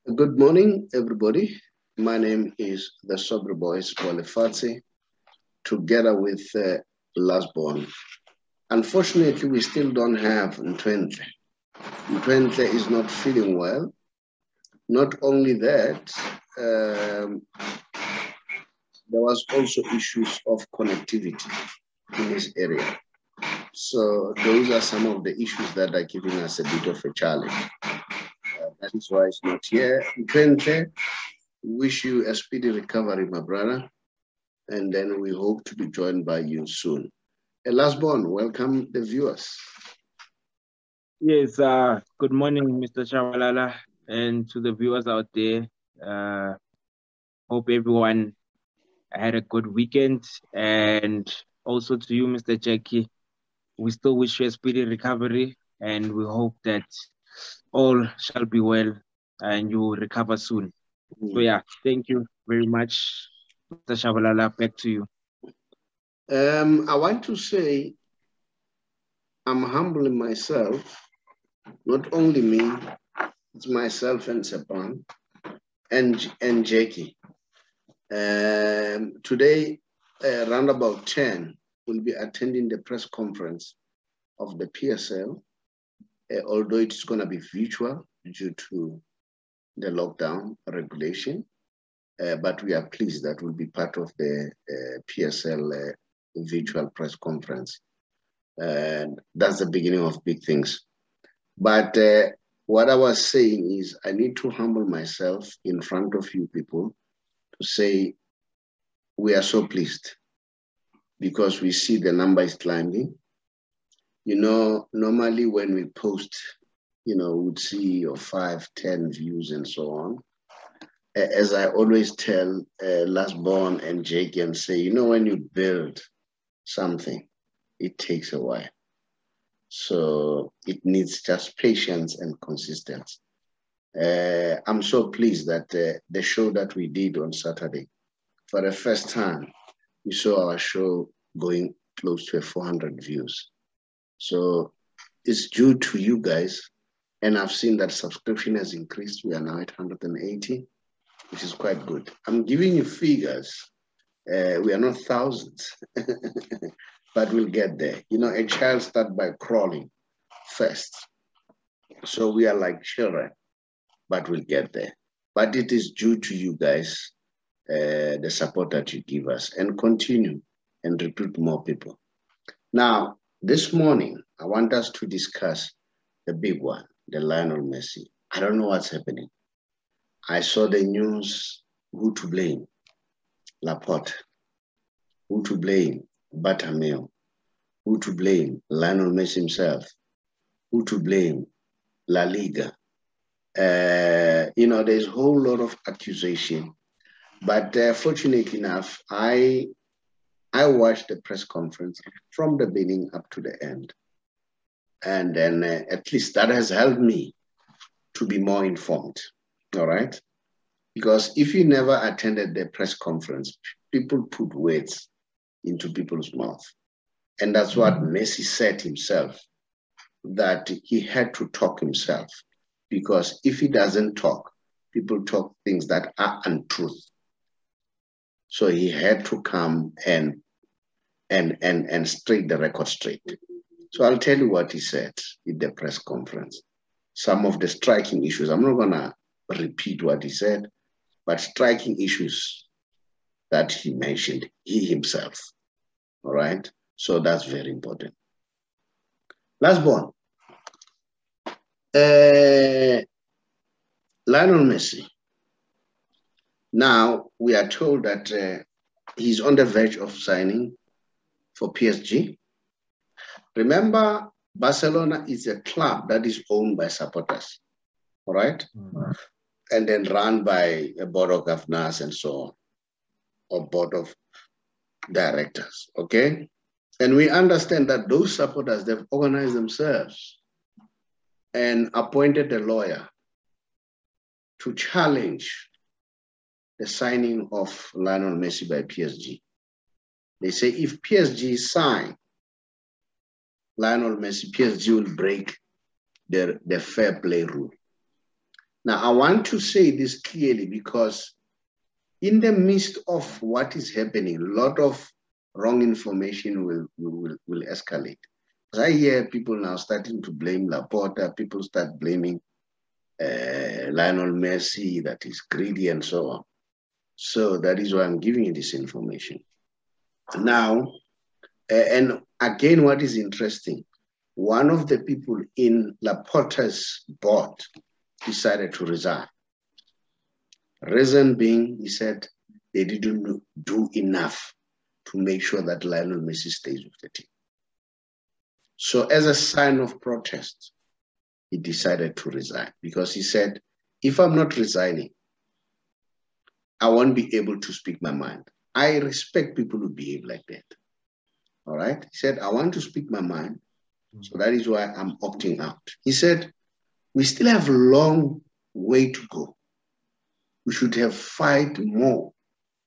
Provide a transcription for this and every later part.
Good morning, everybody. My name is the Sober Boys Bonifazi, together with Lasborn. Unfortunately, we still don't have Ntwentle. Ntwentle is not feeling well. Not only that, there was also issues of connectivity in this area. So those are some of the issues that are giving us a bit of a challenge. That is why it's not here. Ntwentle, wish you a speedy recovery, my brother. And then we hope to be joined by you soon. Lastborn, welcome the viewers. Yes, good morning, Mr. Shawalala, and to the viewers out there. Uh, Hope everyone had a good weekend, and also to you, Mr. Jackie. We still wish you a speedy recovery, and we hope that all shall be well and you will recover soon. So, yeah, thank you very much, Mr. Shawalala. Back to you. I want to say I'm humbling myself, not only me, it's myself and Sepan and Jackie. Today, around about 10, we'll be attending the press conference of the PSL, although it's going to be virtual due to the lockdown regulation. But we are pleased that we'll be part of the PSL virtual press conference. And that's the beginning of big things. But what I was saying is I need to humble myself in front of you people to say we are so pleased because we see the number is climbing. You know, normally when we post, we'd see 5, 10 views and so on. As I always tell Lastborn and Jake and say, when you build something, it takes a while. So it needs just patience and consistency. I'm so pleased that the show that we did on Saturday, for the first time, we saw our show going close to 400 views. So it's due to you guys. And I've seen that subscription has increased. We are now at 180, which is quite good. I'm giving you figures. We are not thousands, but we'll get there. A child starts by crawling first. So we are like children, but we'll get there. But it is due to you guys, the support that you give us, and continue and recruit more people. Now, this morning, I want us to discuss the big one, the Lionel Messi. I don't know what's happening. I saw the news, who to blame? Laporte. Who to blame? Bartomeu. Who to blame? Lionel Messi himself. Who to blame? La Liga. There's a whole lot of accusation. But fortunately enough, I watched the press conference from the beginning up to the end. And then at least that has helped me to be more informed, all right? Because if you never attended the press conference, people put words into people's mouth. And that's what Messi said himself, that he had to talk himself. Because if he doesn't talk, people talk things that are untruth. So he had to come and straight the record straight. So I'll tell you what he said in the press conference. Some of the striking issues, I'm not gonna repeat what he said, but striking issues that he mentioned, he himself, all right? So that's very important. Last one, Lionel Messi. Now, we are told that he's on the verge of signing for PSG. Remember, Barcelona is a club that is owned by supporters, all right? Mm-hmm. And then run by a board of governors and so on, or board of directors, okay? And we understand that those supporters, they've organized themselves and appointed a lawyer to challenge the signing of Lionel Messi by PSG. They say if PSG sign Lionel Messi, PSG will break the fair play rule. Now, I want to say this clearly because in the midst of what is happening, a lot of wrong information will escalate. Because I hear people now starting to blame Laporta, people start blaming Lionel Messi, that is greedy and so on. So that is why I'm giving you this information. Now, and again, what is interesting, one of the people in Laporta's board decided to resign. Reason being, he said they didn't do enough to make sure that Lionel Messi stays with the team. So as a sign of protest, he decided to resign because he said, if I'm not resigning, I won't be able to speak my mind. I respect people who behave like that. All right? He said, I want to speak my mind. So that is why I'm opting out. He said, we still have a long way to go. We should have fight more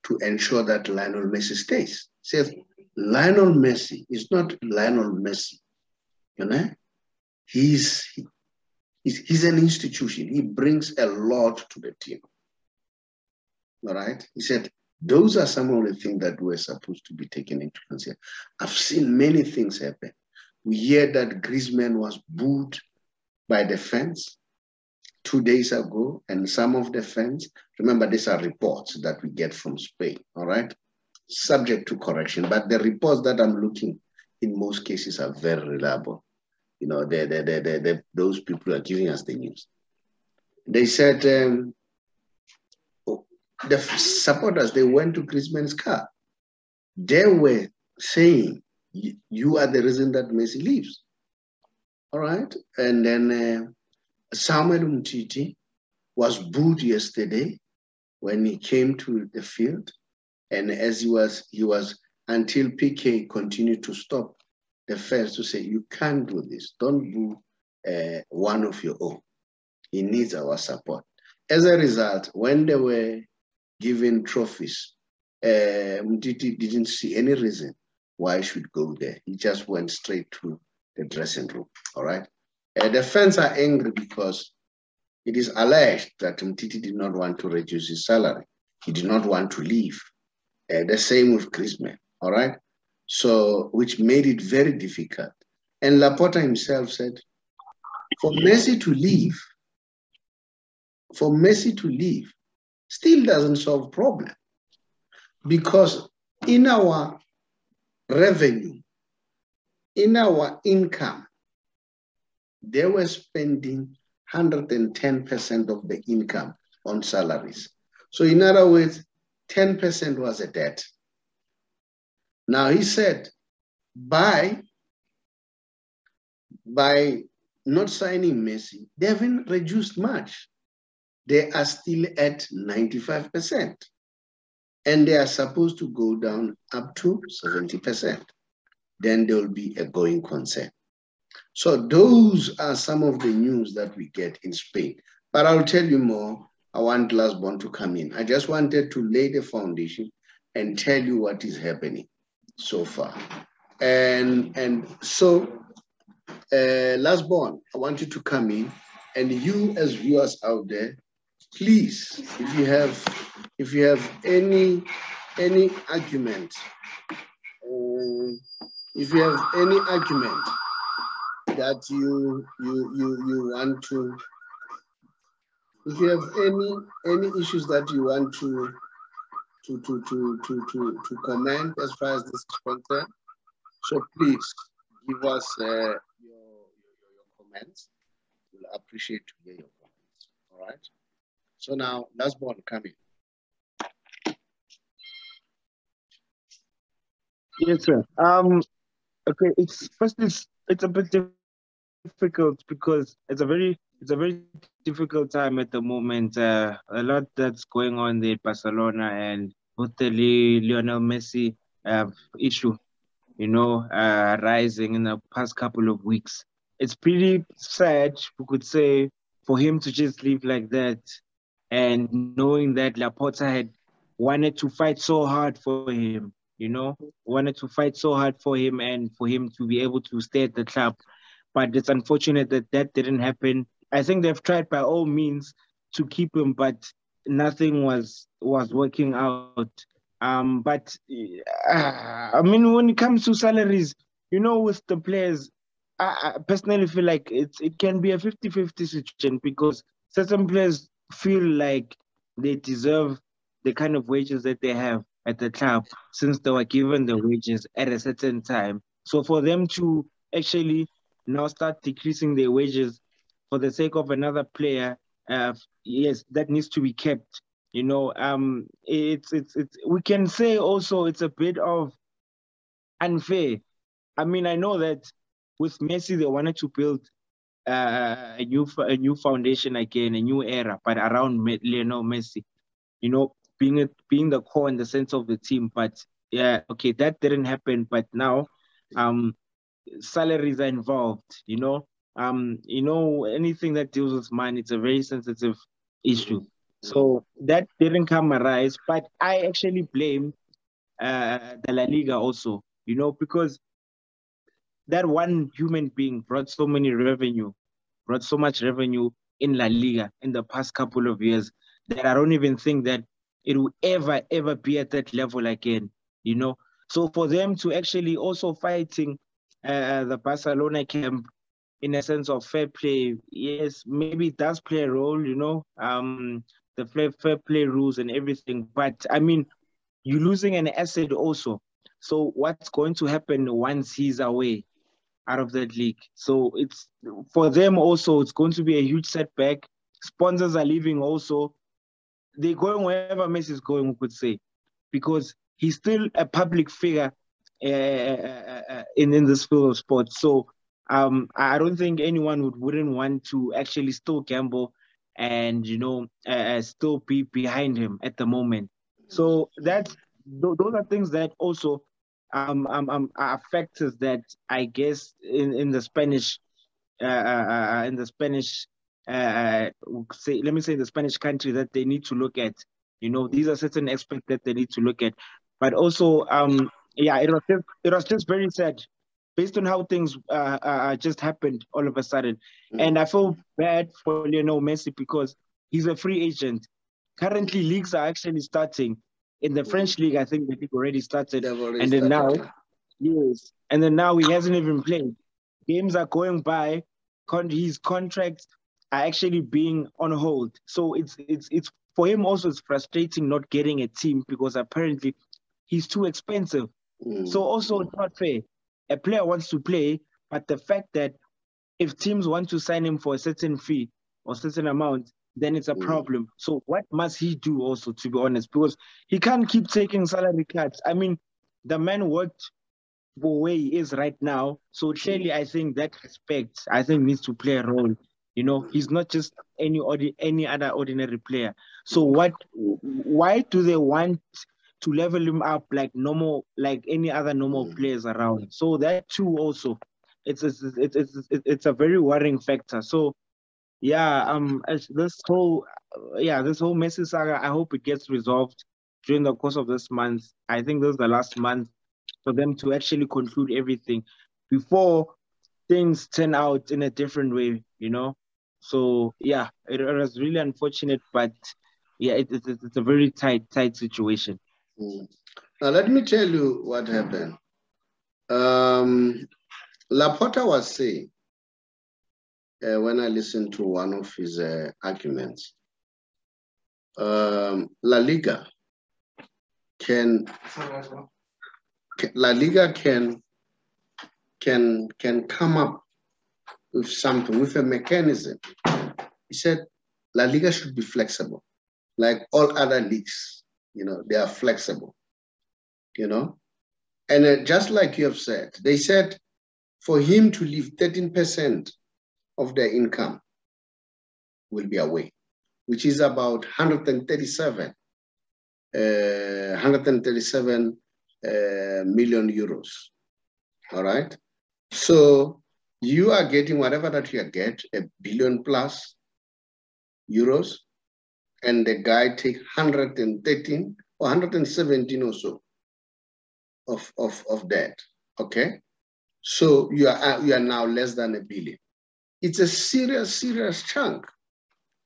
to ensure that Lionel Messi stays. He says, Lionel Messi is not Lionel Messi. You know? He's an institution. He brings a lot to the team. All right? He said, those are some of the things that were supposed to be taken into consideration. I've seen many things happen. We hear that Griezmann was booed by the fans 2 days ago, and some of the fans, remember, these are reports that we get from Spain, all right? Subject to correction, but the reports that I'm looking in most cases are very reliable. You know, those people are giving us the news. They said the supporters, they went to Griezmann's car. They were saying, you are the reason that Messi leaves. All right? And then Samuel Umtiti was booed yesterday when he came to the field. And as he was until PK continued to stop the fans to say, you can't do this. Don't boo one of your own. He needs our support. As a result, when they were given trophies, Umtiti didn't see any reason why he should go there. He just went straight to the dressing room, all right? The fans are angry because it is alleged that Umtiti did not want to reduce his salary. He did not want to leave. The same with Griezmann, all right? So, which made it very difficult. And Laporta himself said, for Messi to leave still doesn't solve problem. Because in our revenue, in our income, they were spending 110% of the income on salaries. So in other words, 10% was a debt. Now he said, by not signing Messi, they haven't reduced much. They are still at 95%. And they are supposed to go down up to 70%. Then there will be a going concern. So those are some of the news that we get in Spain. But I'll tell you more. I want Lasbon to come in. I just wanted to lay the foundation and tell you what is happening so far. And so, Lasbon, I want you to come in. And you as viewers out there, please, if you have any argument, if you have any argument that you want to, if you have any issues that you want to comment as far as this is concerned, so please give us your comments. We'll appreciate to hear your comments. All right. So now, last one coming. Yes, sir. Okay. It's a bit difficult because it's a very difficult time at the moment. A lot that's going on in Barcelona and with the Lionel Messi issue, rising in the past couple of weeks. It's pretty sad, we could say, for him to just leave like that, and knowing that Laporta had wanted to fight so hard for him, wanted to fight so hard for him and for him to be able to stay at the club. But it's unfortunate that that didn't happen. I think they've tried by all means to keep him, but nothing was working out. But I mean, when it comes to salaries, with the players, I personally feel like it can be a 50-50 situation because certain players feel like they deserve the kind of wages that they have at the club since they were given the wages at a certain time. So for them to actually now start decreasing their wages for the sake of another player, yes, that needs to be kept. It's we can say also it's a bit of unfair. I mean, I know that with Messi they wanted to build a new foundation again, a new era, but around Lionel Messi, being the core in the sense of the team. But yeah, okay, that didn't happen. But now, salaries are involved. Anything that deals with money, it's a very sensitive issue. So that didn't come arise. But I actually blame the La Liga also. Because that one human being brought brought so much revenue in La Liga in the past couple of years that I don't even think that it will ever be at that level again, So for them to actually also fighting the Barcelona camp in a sense of fair play, yes, maybe it does play a role, the fair play rules and everything. But I mean, you're losing an asset also. So what's going to happen once he's away out of that league? So it's for them also, it's going to be a huge setback. Sponsors are leaving also. They're going wherever Messi is going, we could say, because he's still a public figure in this field of sports. So I don't think anyone wouldn't want to actually still gamble and still be behind him at the moment. So those are things that also are factors that I guess in the Spanish let me say the Spanish country that they need to look at. These are certain aspects that they need to look at. But also, yeah, it was just very sad based on how things just happened all of a sudden. And I feel bad for Lionel Messi because he's a free agent. Currently, leagues are actually starting. In the French league, I think the league already started. And then now, yes, and then now he hasn't even played. Games are going by. His contracts are actually being on hold. So it's for him also. It's frustrating not getting a team because apparently he's too expensive. So also it's not fair. A player wants to play, but the fact that if teams want to sign him for a certain fee or certain amount, then it's a problem. So what must he do also, to be honest? Because he can't keep taking salary cuts. I mean, the man worked for where he is right now. So clearly, I think that respect, needs to play a role. He's not just any other ordinary player. So why do they want to level him up like any other normal players around? So that too also, it's a very worrying factor. So yeah, this whole Messi saga, I hope it gets resolved during the course of this month. I think this is the last month for them to actually conclude everything before things turn out in a different way. So yeah, it was really unfortunate, but yeah, it's a very tight situation. Now let me tell you what happened. Laporta was saying when I listened to one of his arguments, La Liga can come up with something, with a mechanism. He said La Liga should be flexible, like all other leagues. They are flexible. And just like you have said, they said for him to leave 13% of their income will be away, which is about 137 million euros. All right. So you are getting whatever that you get, $1 billion plus euros, and the guy take 113 or 117 or so of that. Okay. So you are now less than $1 billion. It's a serious chunk.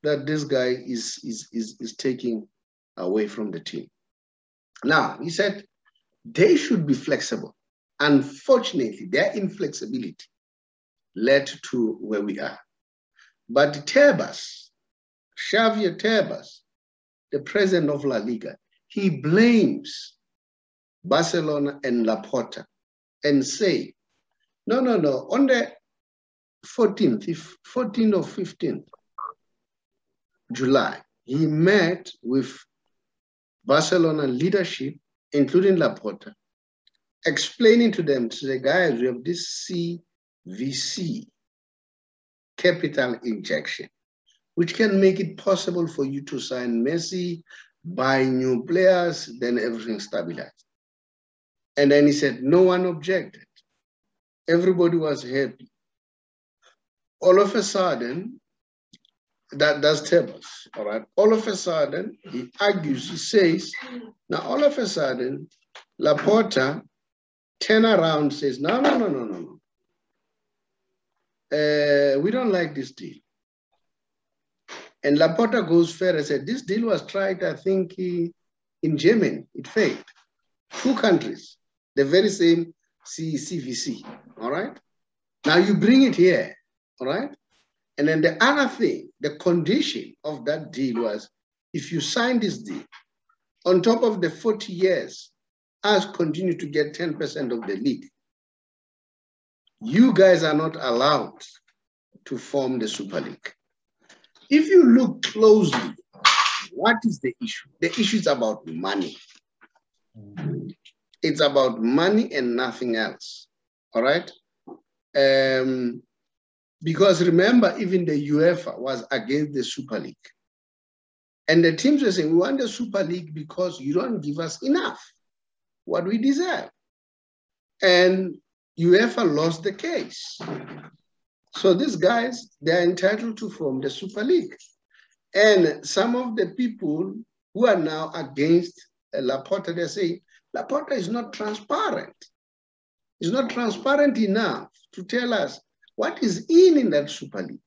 that this guy is taking away from the team. Now, he said they should be flexible. Unfortunately, their inflexibility led to where we are. But Tebas, Xavier Tebas, the president of La Liga, he blames Barcelona and Laporta and say, no, on the 14th or 15th July, he met with Barcelona leadership, including Laporta, explaining to them, to the guys, we have this CVC, capital injection, which can make it possible for you to sign Messi, buy new players, then everything stabilized. And then he said, no one objected. Everybody was happy. All of a sudden, that's Tebas, all right? All of a sudden, he argues, he says, now all of a sudden, Laporta turn around, says, no. We don't like this deal. And Laporta goes further and said, this deal was tried, I think, in Germany. It failed. 2 countries, the very same CVC, all right? Now you bring it here, all right? And then the other thing, the condition of that deal was, if you sign this deal, on top of the 40 years, us continue to get 10% of the league. You guys are not allowed to form the Super League. If you look closely, what is the issue? The issue is about money. It's about money and nothing else, all right? Because remember, even the UEFA was against the Super League. And the teams were saying, we want the Super League because you don't give us enough, what we deserve. And UEFA lost the case. So these guys, they're entitled to form the Super League. And some of the people who are now against Laporta, they're saying, Laporta is not transparent. He's not transparent enough to tell us what is in that Super League.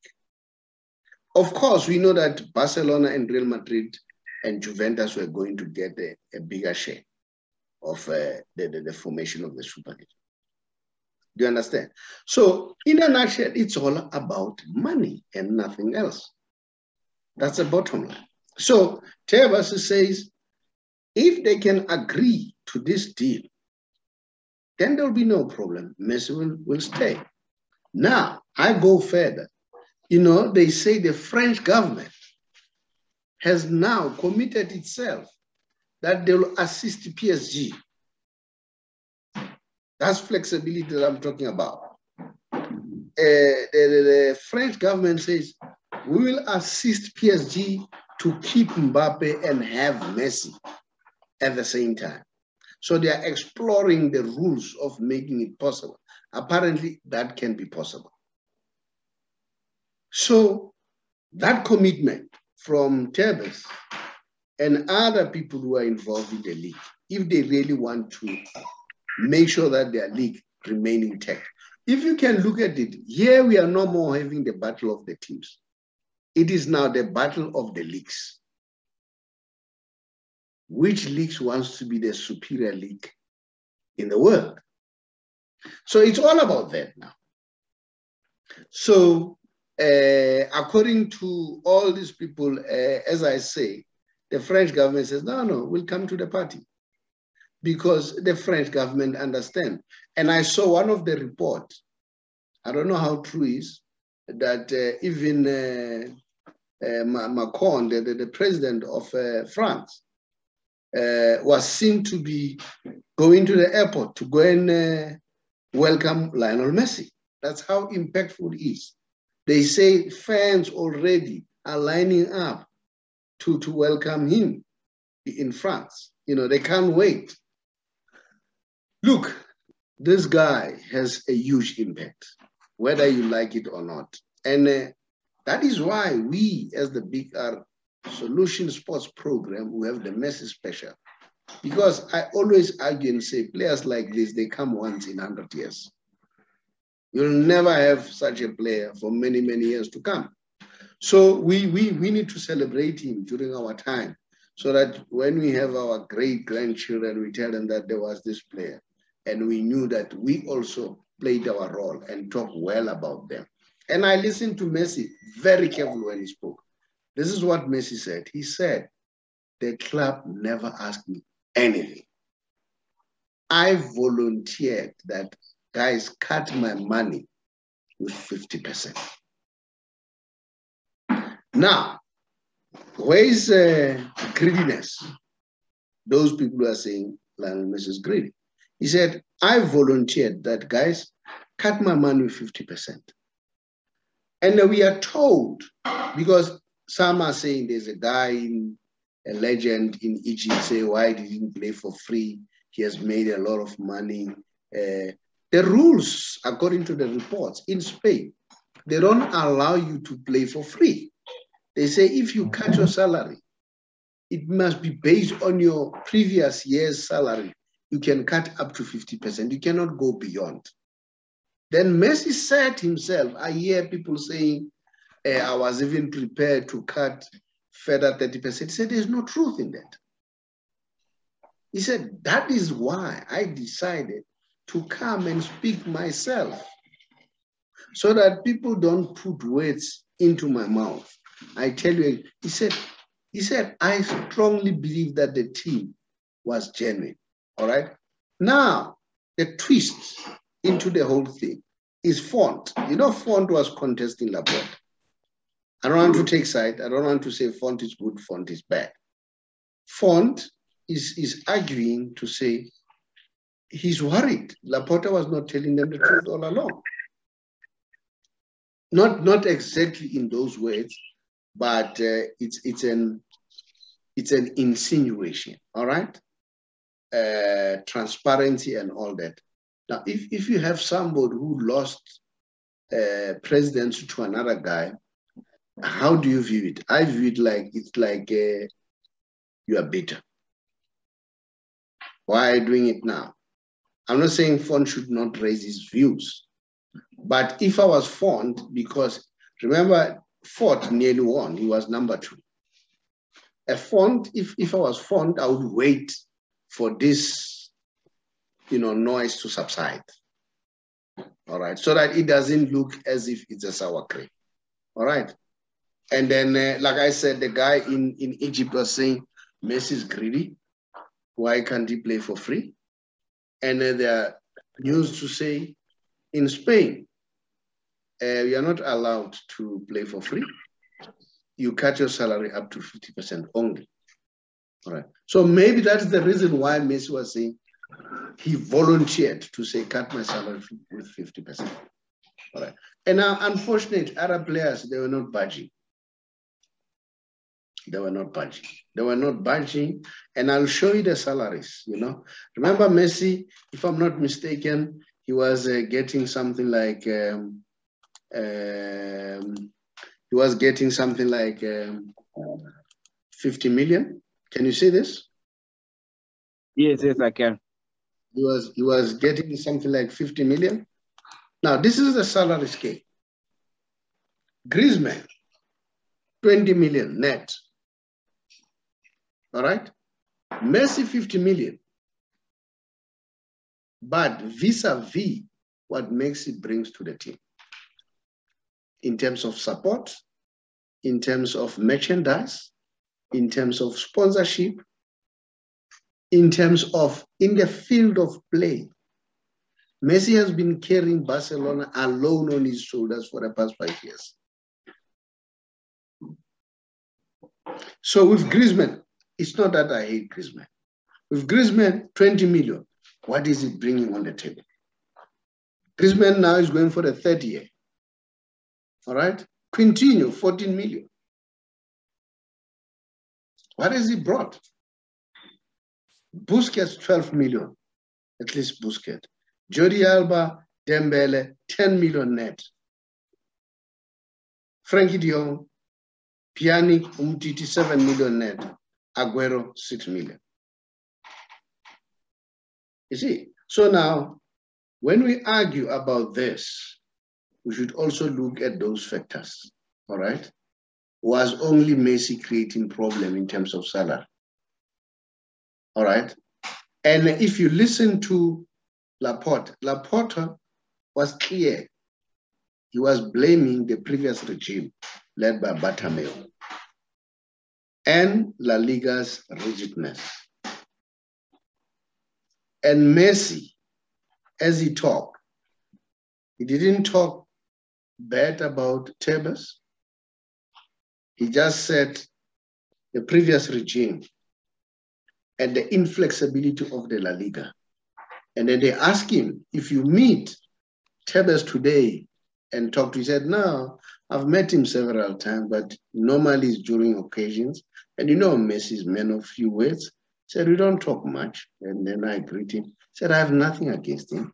Of course, we know that Barcelona and Real Madrid and Juventus were going to get a bigger share of the formation of the Super League. Do you understand? So in a nutshell, it's all about money and nothing else. That's the bottom line. So Tebas says, if they can agree to this deal, then there'll be no problem. Messi will stay. Now, I go further. You know, they say the French government has now committed itself that they'll assist PSG. That's flexibility that I'm talking about. The French government says, we will assist PSG to keep Mbappe and have Messi at the same time. So they are exploring the rules of making it possible. Apparently, that can be possible. So that commitment from Tebas and other people who are involved in the league, if they really want to make sure that their league remain intact. If you can look at it, here we are no more having the battle of the teams. It is now the battle of the leagues. Which leagues wants to be the superior league in the world? So it's all about that now. So according to all these people, as I say, the French government says, no, we'll come to the party. Because the French government understand. And I saw one of the reports, I don't know how true it is, that even Macron, the president of France, was seen to be going to the airport to go and welcome Lionel Messi. That's how impactful it is. They say fans already are lining up to welcome him in France. You know, they can't wait. Look, this guy has a huge impact, whether you like it or not. And that is why we, as the Big R Solution Sports Program, we have the Messi Special. Because I always argue and say, players like this, they come once in 100 years. You'll never have such a player for many, many years to come. So we need to celebrate him during our time, so that when we have our great-grandchildren, we tell them that there was this player, and we knew that we also played our role and talk well about them. And I listened to Messi very carefully when he spoke. This is what Messi said. He said, the club never asked me anything. I volunteered that, guys, cut my money with 50%. Now, where is greediness? Those people who are saying Lionel Messi is greedy. He said, I volunteered that, guys, cut my money with 50%. And we are told, because some are saying there's a guy, a legend in Egypt, say why he didn't play for free. He has made a lot of money. The rules, according to the reports in Spain, they don't allow you to play for free. They say if you cut your salary, it must be based on your previous year's salary. You can cut up to 50%. You cannot go beyond. Then Messi said himself, I hear people saying, I was even prepared to cut further 30%. He said, there's no truth in that. He said, that is why I decided to come and speak myself, so that people don't put words into my mouth. I tell you, he said, I strongly believe that the team was genuine. All right. Now, the twist into the whole thing is Font. You know, Font was contesting Laporte. I don't want to take side. I don't want to say Font is good, Font is bad. Font is arguing to say he's worried. Laporte was not telling them the truth all along. Not exactly in those words, but it's an insinuation. All right. Transparency and all that. Now, if you have somebody who lost presidency to another guy, how do you view it? I view it like it's like you are bitter. Why are you doing it now? I'm not saying Font should not raise his views, but if I was Font, because remember, Font nearly won. He was number 2. A Font, if I was Font, I would wait for this, noise to subside. All right, so that it doesn't look as if it's a sour cream. All right, and then, like I said, the guy in Egypt was saying Messi is greedy. Why can't he play for free? And there are news to say in Spain, you are not allowed to play for free. You cut your salary up to 50% only. All right. So maybe that's the reason why Messi was saying he volunteered to say, cut my salary with 50%. All right. And now, unfortunately, other players, they were not budging. They were not budging. They were not budging. And I'll show you the salaries, Remember Messi, if I'm not mistaken, he was getting something like 50 million. Can you see this? Yes, I can. He was getting something like 50 million. Now, this is the salary scale. Griezmann, 20 million net. All right? Messi, 50 million. But vis-a-vis what Messi brings to the team in terms of support, in terms of merchandise, in terms of sponsorship, in terms of in the field of play. Messi has been carrying Barcelona alone on his shoulders for the past 5 years. So with Griezmann, it's not that I hate Griezmann. With Griezmann, 20 million, what is it bringing on the table? Griezmann now is going for the 3rd year. All right? Coutinho, 14 million. What has he brought? Busquets, 12 million. At least Busquets. Jordi Alba, Dembele, 10 million net. Frankie de Jong, Pjanic, Umtiti, 7 million net. Aguero, 6 million. You see? So now, when we argue about this, we should also look at those factors. All right? was only Messi creating problem in terms of salary. All right. And if you listen to Laporta was clear. He was blaming the previous regime led by Bartomeu and La Liga's rigidness. And Messi, as he talked, he didn't talk bad about Tebas. He just said the previous regime and the inflexibility of the La Liga. And then they asked him, if you meet Tebas today and talk to him, he said, no, I've met him several times, but normally it's during occasions. And you know, Messi's man of few words. He said, we don't talk much. And then I greet him. He said, I have nothing against him.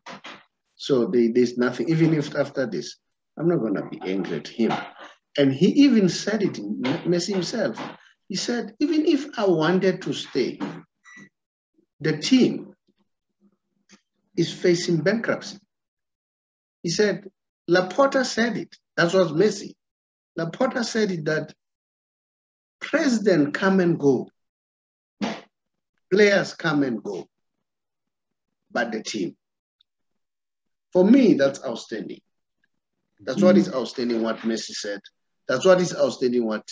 So there's nothing, even if after this, I'm not going to be angry at him. And he even said it, Messi himself. He said, even if I wanted to stay, the team is facing bankruptcy. He said, Laporta said it. That was Messi. Laporta said it that president come and go, players come and go, but the team. For me, that's outstanding. That's what is outstanding what Messi said. That's what is outstanding what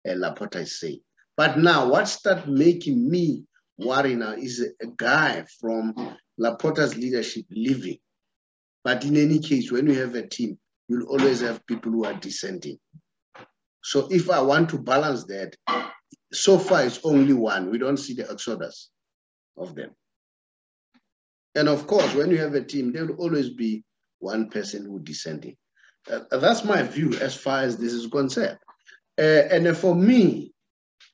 Laporta is saying. But now, what started making me worry now is a guy from Laporta's leadership leaving. But in any case, when you have a team, you'll always have people who are dissenting. So if I want to balance that, so far it's only one. We don't see the exodus of them. And of course, when you have a team, there will always be one person who dissenting. That's my view as far as this is concerned. And for me,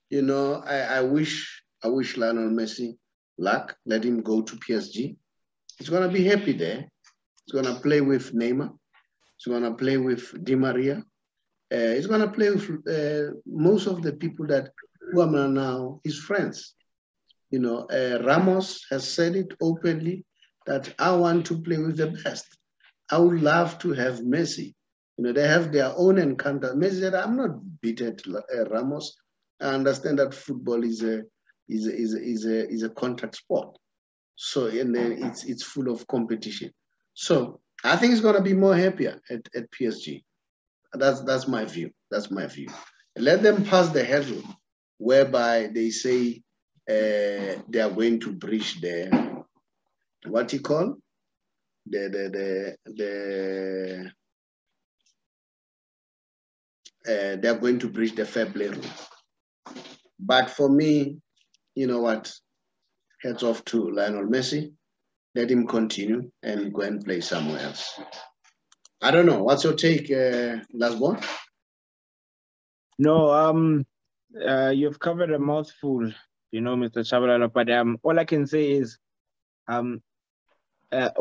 you know, I wish Lionel Messi luck. Let him go to PSG. He's going to be happy there. He's going to play with Neymar. He's going to play with Di Maria. He's going to play with most of the people who are now his friends. You know, Ramos has said it openly that I want to play with the best. I would love to have Messi. You know, they have their own encounter. Messi said, I'm not bitter at Ramos. I understand that football is a contact sport. So, and then it's full of competition. So I think he's going to be more happier at PSG. That's my view. That's my view. Let them pass the hurdle, whereby they say they are going to breach the what you call they are going to breach the fair play rule. But for me, you know what? Heads off to Lionel Messi. Let him continue and go and play somewhere else. I don't know. What's your take, Lasbon? No, you've covered a mouthful, you know, Mr. Chabalala. But all I can say is,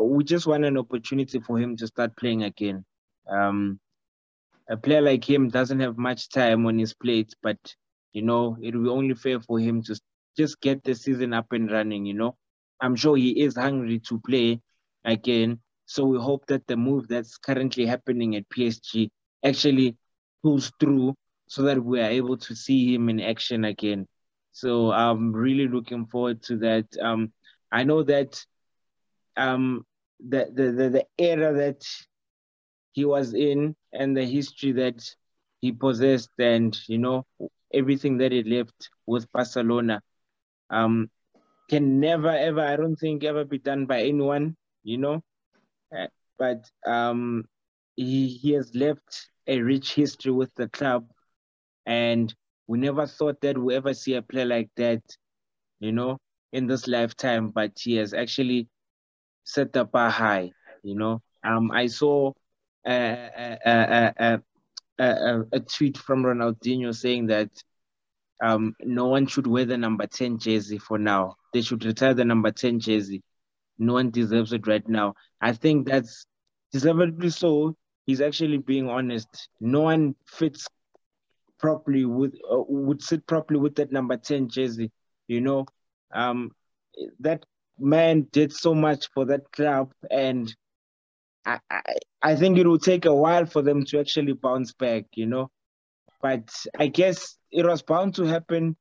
we just want an opportunity for him to start playing again. A player like him doesn't have much time on his plate, but you know, it will be only fair for him to just get the season up and running. You know, I'm sure he is hungry to play again. So we hope that the move that's currently happening at PSG actually pulls through, so that we are able to see him in action again. So I'm really looking forward to that. I know that the era that he was in and the history that he possessed, and you know, everything that he left with Barcelona can never ever, I don't think, ever be done by anyone, you know. But he has left a rich history with the club, and we never thought that we ever see a player like that, you know, in this lifetime. But he has actually set the bar high, you know. I saw a tweet from Ronaldinho saying that no one should wear the number 10 jersey for now. They should retire the number 10 jersey. No one deserves it right now. I think that's deservedly so. He's actually being honest. No one fits properly would sit properly with that number 10 jersey. You know, um, that man did so much for that club, and I, I, I think it will take a while for them to actually bounce back, you know. But I guess it was bound to happen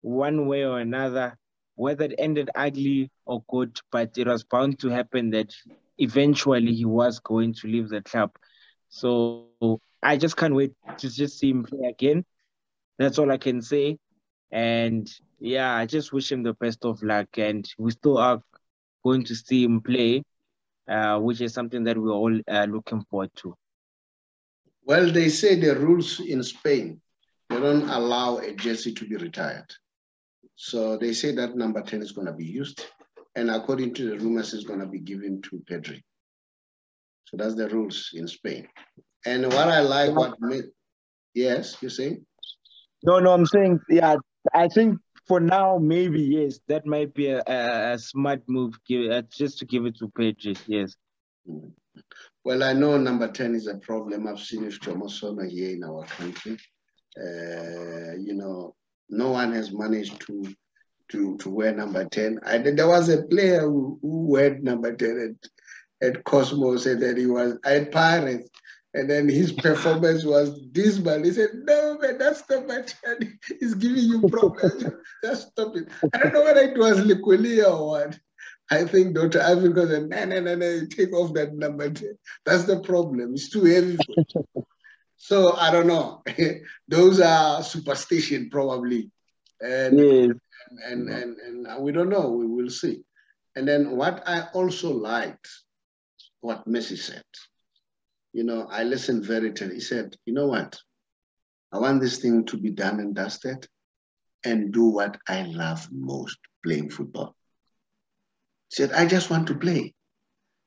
one way or another, whether it ended ugly or good, but it was bound to happen that eventually he was going to leave the club. So I just can't wait to just see him play again. That's all I can say. And yeah, I just wish him the best of luck. And we still are going to see him play, which is something that we're all looking forward to. Well, they say the rules in Spain, they don't allow a jersey to be retired. So they say that number 10 is going to be used. And according to the rumors, it's going to be given to Pedri. So that's the rules in Spain. And what I like, yes, you say? No, I'm saying, yeah, I think for now, maybe, yes, that might be a smart move, just to give it to Pedri, yes. Well, I know number 10 is a problem. I've seen it Chomosona here in our country. No one has managed to wear number 10. There was a player who wore number 10 at Cosmos, and then he was at Pirates, and then his performance was dismal. He said, "No, man, that's number 10. He's giving you problems. Just stop it." I don't know whether it was Likulia or what. I think Dr. Africa said, no, take off that number 10. That's the problem. It's too heavy for you. So I don't know. Those are superstition probably. And, yes. and we don't know. We will see. And then what I also liked, what Messi said. I listened very attentively. He said, you know what? I want this thing to be done and dusted and do what I love most, playing football. He said, I just want to play.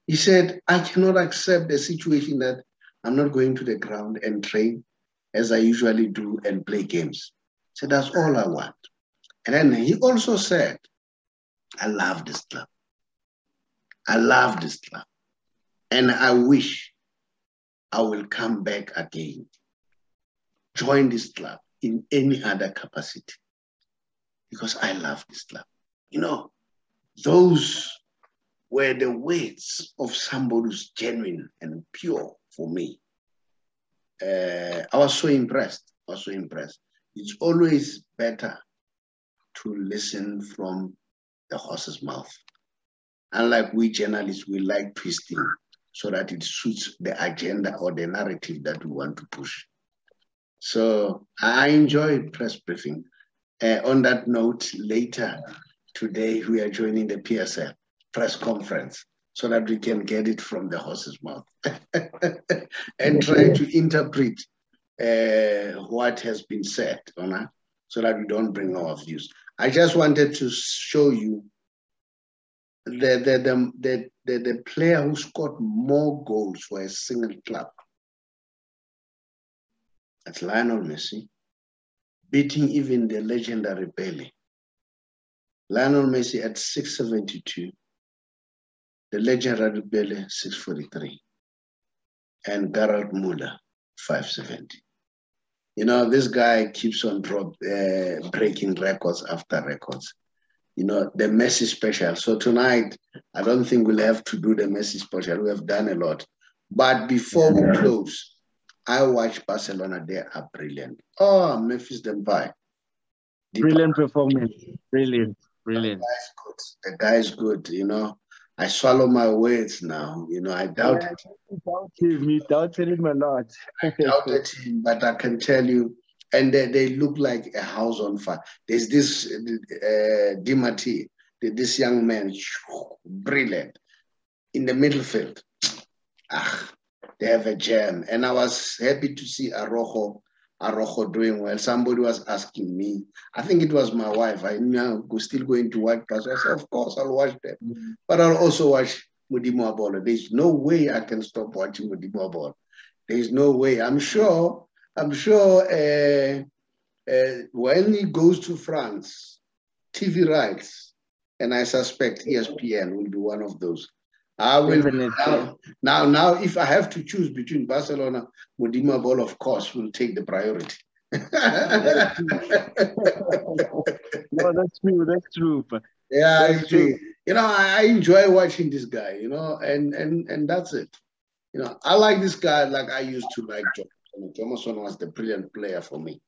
He said, I cannot accept the situation that I'm not going to the ground and train as I usually do and play games. He said, that's all I want. And then he also said, I love this club. I love this club. And I wish I will come back again, join this club in any other capacity, because I love this club. Those were the words of somebody who's genuine and pure for me. I was so impressed. It's always better to listen from the horse's mouth. Unlike we journalists, we like twisting so that it suits the agenda or the narrative that we want to push. So I enjoyed press briefing. On that note, later today, we are joining the PSL press conference so that we can get it from the horse's mouth and try to interpret what has been said, so that we don't bring our views. I just wanted to show you the player who scored more goals for a single club. That's Lionel Messi, beating even the legendary Pele. Lionel Messi at 672, the legendary Pele 643, and Gerard Muller 570. This guy keeps on breaking records after records. The Messi special. So tonight, I don't think we'll have to do the Messi special. We have done a lot. But before we close, I watch Barcelona. They are brilliant. Oh, Memphis Depay. Brilliant performance. Brilliant. The guy's good. I swallow my words now. I doubt it. You doubted him a lot. I doubted him, but I can tell you, and they look like a house on fire. There's this Dimati, this young man, brilliant, in the middle field. They have a jam. And I was happy to see Araujo doing well. Somebody was asking me, I think it was my wife, I now still going to watch Barca. I said, of course, I'll watch them. But I'll also watch Mudimo Abolo. There's no way I can stop watching Mudimo Abolo. There's no way. I'm sure when he goes to France, TV rights, and I suspect ESPN will be one of those. I will now. If I have to choose between Barcelona, Mudimo Ball, of course, will take the priority. No, that's true. Yeah, that's true. I enjoy watching this guy. And that's it. I like this guy like I used to like John. Jomason was the brilliant player for me.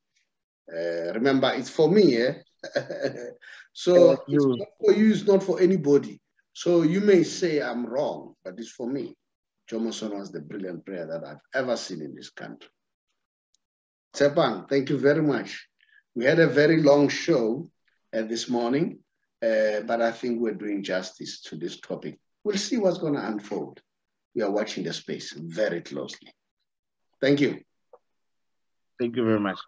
Remember, it's for me, eh? So it's not for you, it's not for anybody. So you may say I'm wrong, but it's for me. Jomason was the brilliant player that I've ever seen in this country. Tsepan, thank you very much. We had a very long show this morning, but I think we're doing justice to this topic. We'll see what's going to unfold. We are watching the space very closely. Thank you. Thank you very much.